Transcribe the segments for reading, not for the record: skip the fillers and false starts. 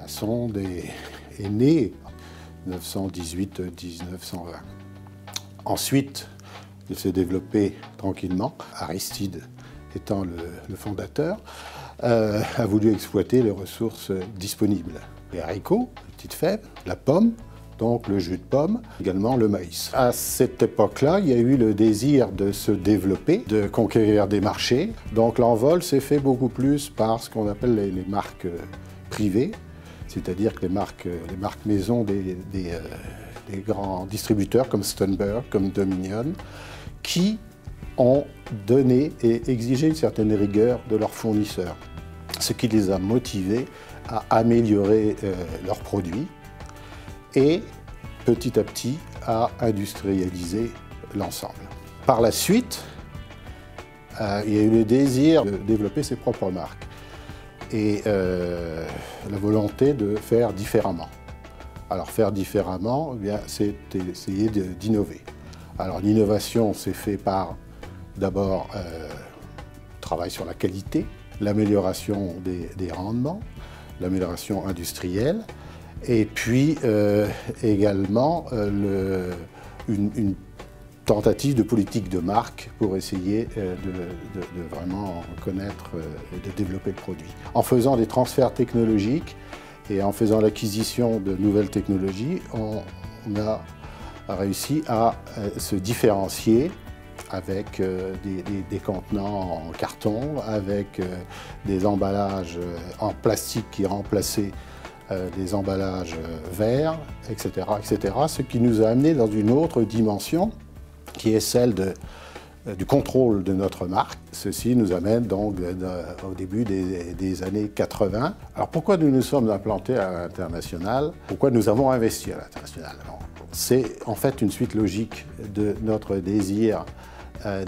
est né en 1918-1920. Ensuite, il s'est développé tranquillement. Aristide, étant le fondateur, a voulu exploiter les ressources disponibles. Les haricots, les petites fèves, la pomme, donc le jus de pomme, également le maïs. À cette époque-là, il y a eu le désir de se développer, de conquérir des marchés. Donc l'envol s'est fait beaucoup plus par ce qu'on appelle les marques privées, c'est-à-dire que les marques maison des grands distributeurs comme Stonberg, comme Dominion, qui ont donné et exigé une certaine rigueur de leurs fournisseurs, ce qui les a motivés à améliorer leurs produits et petit à petit à industrialiser l'ensemble. Par la suite, il y a eu le désir de développer ses propres marques et la volonté de faire différemment. Alors faire différemment, eh bien, c'est essayer d'innover. Alors l'innovation s'est fait par d'abord travail sur la qualité, l'amélioration des rendements, l'amélioration industrielle, et puis également une tentative de politique de marque pour essayer de vraiment connaître et de développer le produit. En faisant des transferts technologiques et en faisant l'acquisition de nouvelles technologies, on a réussi à se différencier avec des contenants en carton, avec des emballages en plastique qui remplaçaient des emballages verts, etc., etc. Ce qui nous a amené dans une autre dimension qui est celle du contrôle de notre marque. Ceci nous amène donc au début des années 80. Alors pourquoi nous nous sommes implantés à l'international? Pourquoi nous avons investi à l'international? C'est en fait une suite logique de notre désir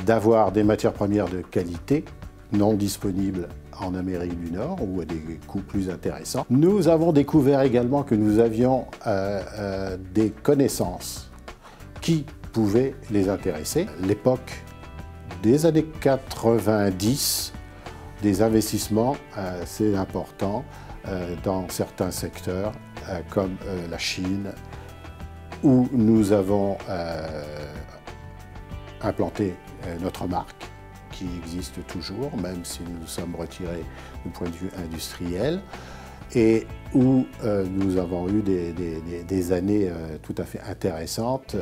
d'avoir des matières premières de qualité, non disponibles en Amérique du Nord ou à des coûts plus intéressants. Nous avons découvert également que nous avions des connaissances qui pouvaient les intéresser. L'époque des années 90, des investissements assez importants dans certains secteurs comme la Chine, où nous avons implanté notre marque, qui existe toujours, même si nous nous sommes retirés du point de vue industriel, et où nous avons eu des années tout à fait intéressantes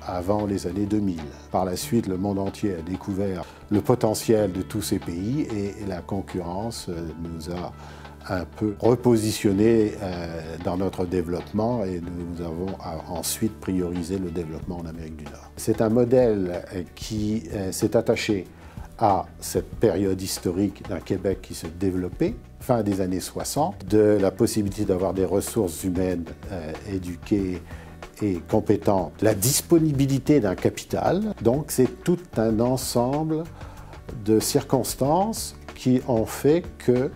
avant les années 2000. Par la suite, le monde entier a découvert le potentiel de tous ces pays et la concurrence nous a un peu repositionné dans notre développement et nous avons ensuite priorisé le développement en Amérique du Nord. C'est un modèle qui s'est attaché à cette période historique d'un Québec qui se développait, fin des années 60, de la possibilité d'avoir des ressources humaines éduquées et compétentes, la disponibilité d'un capital. Donc c'est tout un ensemble de circonstances qui ont fait que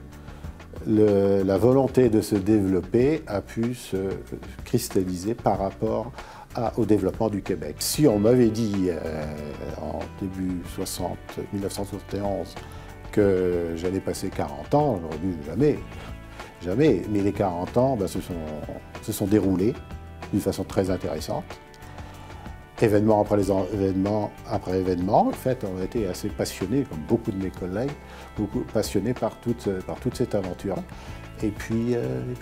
la volonté de se développer a pu se cristalliser par rapport au développement du Québec. Si on m'avait dit en début 1971 que j'allais passer 40 ans, j'aurais dit jamais, jamais. Mais les 40 ans se sont déroulés d'une façon très intéressante. Événement après événement après événement. En fait, on a été assez passionnés, comme beaucoup de mes collègues, beaucoup passionnés par toute cette aventure. Et puis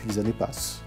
les années passent.